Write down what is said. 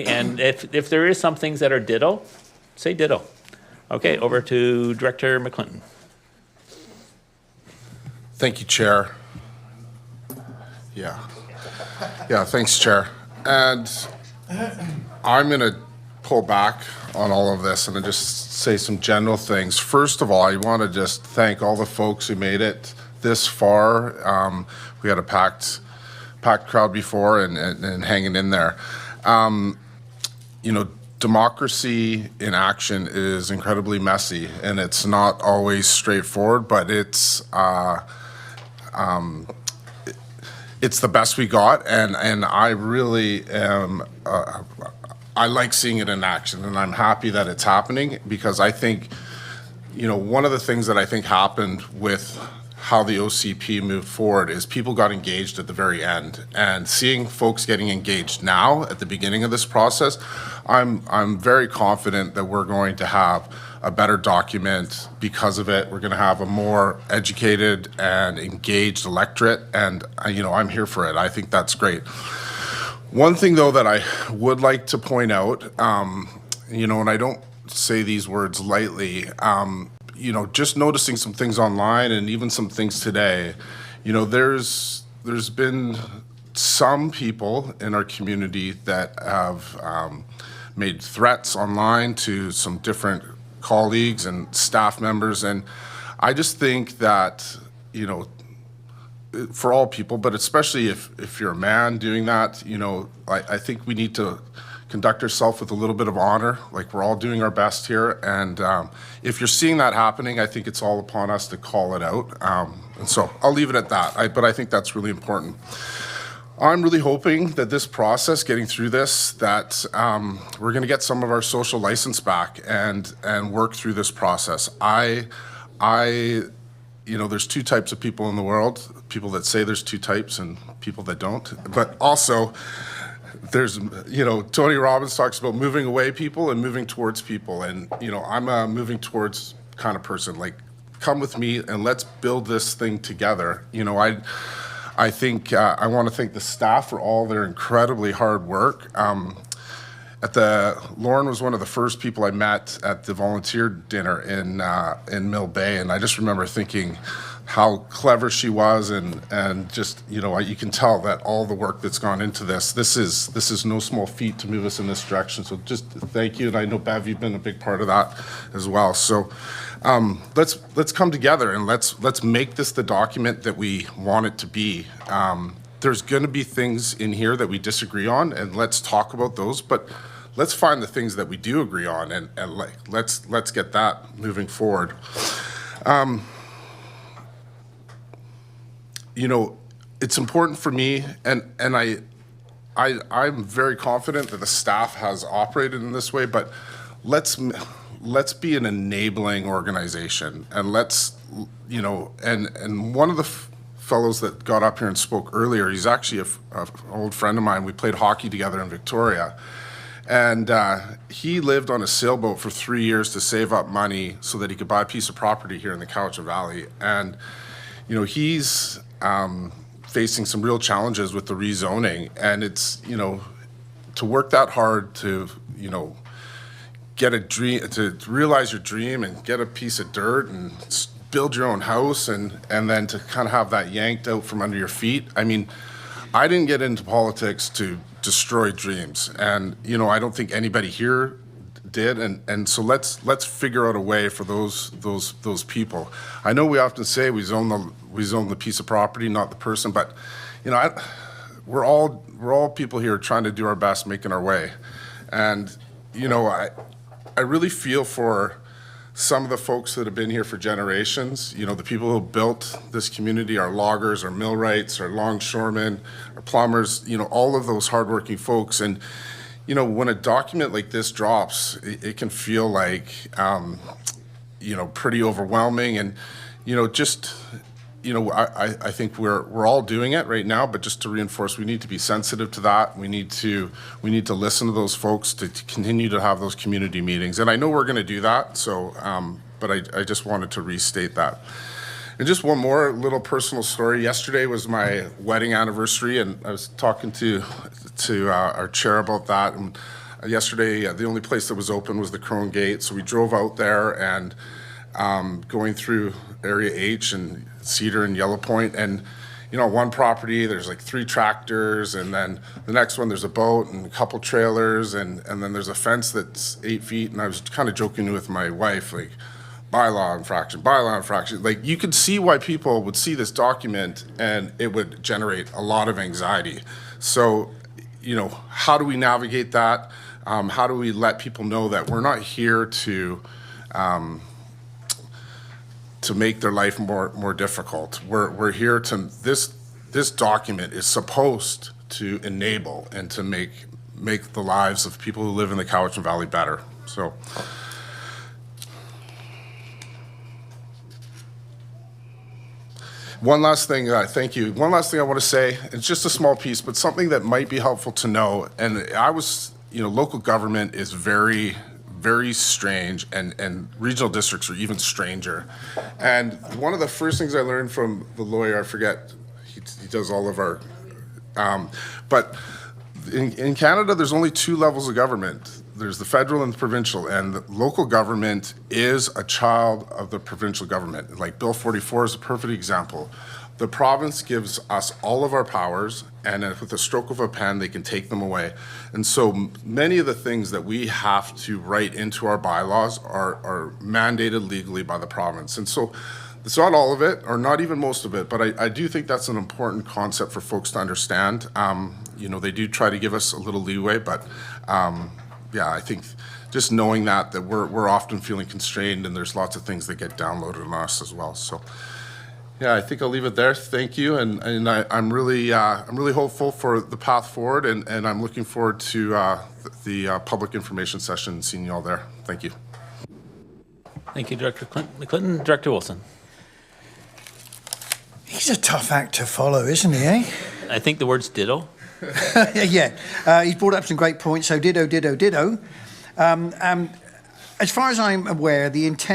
And if there is some things that are ditto, say ditto. Okay, over to Director McClinton. Thank you, Chair. Yeah, thanks, Chair. And I'm going to pull back on all of this and just say some general things. First of all, I want to just thank all the folks who made it this far. We had a packed crowd before and hanging in there. You know, democracy in action is incredibly messy, and it's not always straightforward, but it's the best we got, and I really am, I like seeing it in action, and I'm happy that it's happening, because I think, you know, one of the things that I think happened with how the OCP moved forward is people got engaged at the very end, and seeing folks getting engaged now at the beginning of this process, I'm very confident that we're going to have a better document because of it. We're going to have a more educated and engaged electorate, and you know, I'm here for it. I think that's great. One thing though that I would like to point out, you know, and I don't say these words lightly, you know, just noticing some things online and even some things today, you know, there's been some people in our community that have made threats online to some different colleagues and staff members, and I just think that, you know, for all people, but especially if you're a man doing that, you know, I think we need to conduct ourselves with a little bit of honor, like we're all doing our best here, and if you're seeing that happening, I think it's all upon us to call it out, and so I'll leave it at that, but I think that's really important. I'm really hoping that this process, getting through this, that we're going to get some of our social license back and work through this process. You know, there's two types of people in the world, people that say there's two types and people that don't, but also there's, you know, Tony Robbins talks about moving away people and moving towards people, and, you know, I'm a moving towards kind of person, like, come with me and let's build this thing together. You know, I think I want to thank the staff for all their incredibly hard work. Lauren was one of the first people I met at the volunteer dinner in Mill Bay, and I just remember thinking how clever she was, and just, you know, you can tell that all the work that's gone into this is no small feat to move us in this direction. So just thank you, and I know Bev, you've been a big part of that as well. So let's come together and let's make this the document that we want it to be. There's going to be things in here that we disagree on, and let's talk about those, but let's find the things that we do agree on, and like let's get that moving forward. You know, it's important for me, and I'm very confident that the staff has operated in this way, but let's be an enabling organization, and let's, you know, and one of the fellows that got up here and spoke earlier, he's actually an old friend of mine. We played hockey together in Victoria, and he lived on a sailboat for 3 years to save up money so that he could buy a piece of property here in the Cowichan Valley, and, you know, he's facing some real challenges with the rezoning, and it's, you know, to work that hard to, you know, get a dream, to realize your dream and get a piece of dirt and build your own house, and then to kind of have that yanked out from under your feet. I mean, I didn't get into politics to destroy dreams, and, you know, I don't think anybody here did, and so let's figure out a way for those people. I know we often say we zone the piece of property, not the person, but, you know, we're all people here trying to do our best, making our way, and, you know, I really feel for some of the folks that have been here for generations. You know, the people who built this community, our loggers, our millwrights, our longshoremen, our plumbers, you know, all of those hardworking folks. And, you know, when a document like this drops, it can feel like, you know, pretty overwhelming. And, you know, just, you know, I think we're all doing it right now, but just to reinforce, we need to be sensitive to that. We need to listen to those folks to continue to have those community meetings. And I know we're going to do that. So, but I just wanted to restate that. And just one more little personal story. Yesterday was my wedding anniversary, and I was talking to our chair about that. And yesterday, the only place that was open was the Crone Gate, so we drove out there and going through Area H and Cedar and Yellow Point, and you know, one property, there's like 3 tractors, and then the next one, there's a boat and a couple trailers, and then there's a fence that's 8 feet, and I was kind of joking with my wife, like, bylaw infraction. Like, you could see why people would see this document and it would generate a lot of anxiety. So, you know, how do we navigate that? How do we let people know that we're not here to make their life more difficult? We're here to, this document is supposed to enable and to make the lives of people who live in the Cowichan Valley better. So. One last thing, thank you. One last thing I want to say, it's just a small piece, but something that might be helpful to know. And you know, local government is very, very strange, and regional districts are even stranger. And one of the first things I learned from the lawyer, I forget, he does all of our, but in Canada, there's only 2 levels of government. There's the federal and the provincial, and the local government is a child of the provincial government. Like Bill 44 is a perfect example. The province gives us all of our powers, and with the stroke of a pen, they can take them away. And so many of the things that we have to write into our bylaws are mandated legally by the province. And so it's not all of it, or not even most of it, but I do think that's an important concept for folks to understand. You know, they do try to give us a little leeway, but yeah, I think just knowing that we're often feeling constrained, and there's lots of things that get downloaded on us as well. So, yeah, I think I'll leave it there. Thank you, and I'm really hopeful for the path forward, and I'm looking forward to the public information session and seeing you all there. Thank you. Thank you, Director Clinton. Director Wilson. He's a tough act to follow, isn't he, eh? I think the word's ditto. Yeah, he's brought up some great points, so ditto. As far as I'm aware, the intent